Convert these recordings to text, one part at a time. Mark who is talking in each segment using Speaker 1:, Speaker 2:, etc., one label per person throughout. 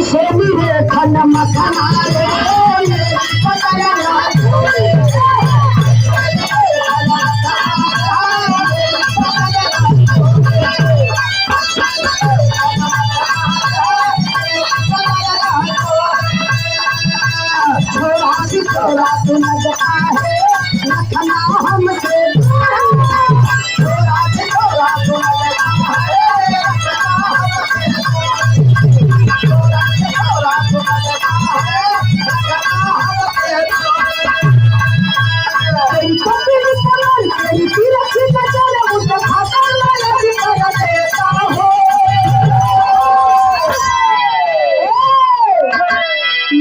Speaker 1: से मेरे खन मखना रे छोड़ा तू न जता है मखना हमसे छोड़ा तू न जता है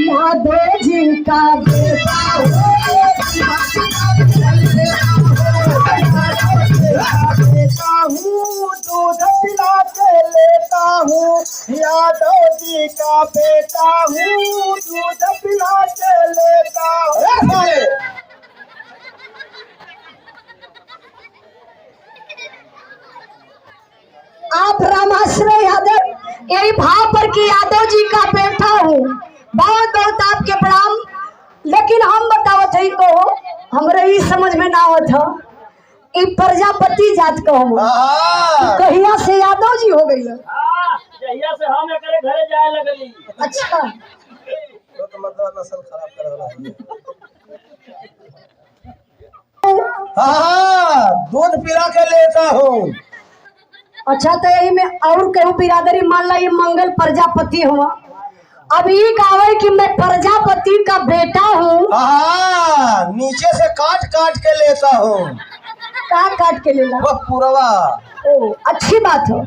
Speaker 1: यादव जी का बेटा
Speaker 2: लेता हूँ दूध पिला के लेता हूँ यादव जी का बेटा हूँ दूध पिला के लेता हूँ।
Speaker 1: आप रामाश्रय यादव यही भाव पर कि यादव जी का बेटा हूँ। बहुत बहुत आपके प्रणाम। लेकिन हम बतावत है को हमरा ई समझ में ना आवत है ई प्रजापति जात को हम कहिया से यादव जी हो गई।
Speaker 3: जहिया से हम एकरे घरे जाए लगली।
Speaker 1: अच्छा
Speaker 2: तो मतलब नस्ल खराब कर रहा है। दूध पिला के लेता हूँ।
Speaker 1: अच्छा तो यही में और कहूँ बिरादरी मान ला ये मंगल प्रजापति हुआ। अब ये गावे कि मैं प्रजापति का बेटा हूँ।
Speaker 2: नीचे से काट काट के लेता हूँ।
Speaker 1: काट के लेला
Speaker 2: वो पूरवा।
Speaker 1: ओ अच्छी बात हो।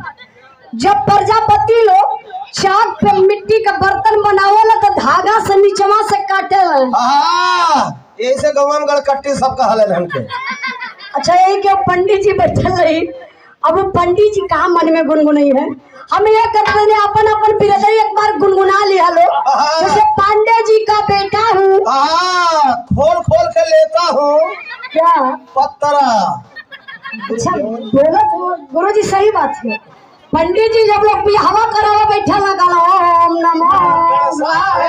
Speaker 1: जब प्रजापति लोग चाक पे मिट्टी का बर्तन बनावला तो धागा से नीचवा से काटेला।
Speaker 2: ऐसे गवाम गड़कट्टी सब कहलन हमके।
Speaker 1: अच्छा यही के पंडित जी बैठल रही। अब पंडित जी कहाँ मन में गुनगुनाई है। हम ये करते हैं अपन अपन बिरादरी एक बार गुनगुना लिया लो। जैसे पांडे जी का बेटा हूँ।
Speaker 2: खोल खोल के लेता हूँ।
Speaker 1: क्या
Speaker 2: पत्तरा।
Speaker 1: अच्छा बोलत गुरु जी सही बात है। पंडित जी जब लोग बिहावा करावा बैठा लगा ओम नमः शिवाय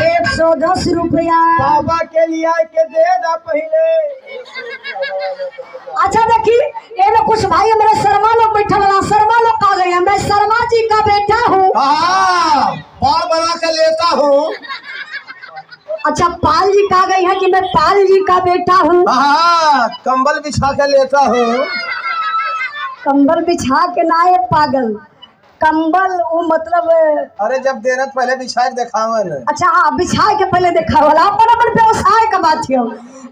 Speaker 1: 110 रुपया
Speaker 2: बाबा के लिए के दे दा पहले।
Speaker 1: अच्छा देखी ये में कुछ भाई हमारे शर्मा लोग बैठा वाला शर्मा लोग कहा गए मैं शर्मा जी का बेटा हूँ।
Speaker 2: पाल बना के लेता हूँ।
Speaker 1: अच्छा पाल जी कहा गई है कि मैं पाल जी का बेटा हूँ।
Speaker 2: कंबल बिछा के लेता हूँ।
Speaker 1: कंबल बिछा के ना ये पागल कंबल वो मतलब
Speaker 2: अरे जब देना पहले बिछा के दिखावन।
Speaker 1: अच्छा हाँ बिछा के पहले देखा वाला अपन अपन व्यवसाय का बात है।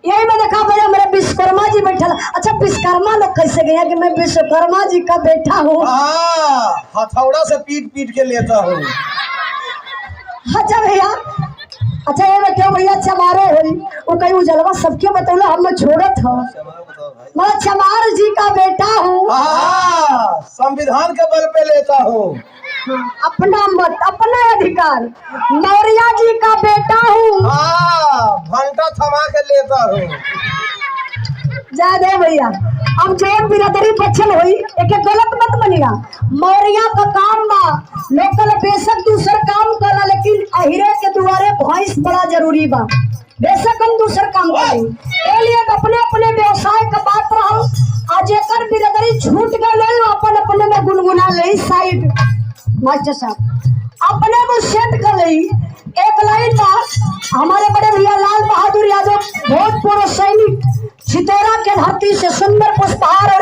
Speaker 1: यही में देखा बोले मेरे विश्वकर्मा जी बैठा। अच्छा विश्वकर्मा लोग कैसे गया कि मैं विश्वकर्मा जी का बेटा हूँ।
Speaker 2: हथौड़ा से पीट पीट के लेता हूँ।
Speaker 1: अच्छा भैया अच्छा ये मैं क्यों भैया चमारो हुई वो कहीं उजलवा सबके बतौला हम छोड़त हो। मैं चमार जी का बेटा हूँ।
Speaker 2: संविधान के बल पे लेता हूँ।
Speaker 1: अपना मत अपना अधिकार मौर्य जी का बेटा हूँ।
Speaker 2: घंटा थमा के लेता हूँ।
Speaker 1: जा दे भैया अब जो बिरादरी बच्चन हुई एक गलत मत बनेगा। मौर्य का काम बा लोकल बेशक दूसर काम करा लेकिन अहिरे के दुआरे भैंस बड़ा जरूरी बा। बेशक हम दूसर काम करें लिए अपने अपने व्यवसाय का बात रहा। आज एक बिरादरी छूट गए अपन अपने में गुनगुना ले साइड मास्टर साहब अपने को सेट कर ली। एक लाइन बात हमारे बड़े भैया लाल बहादुर यादव भोजपुर सैनिक छितौरा के धरती से सुंदर पुष्पहार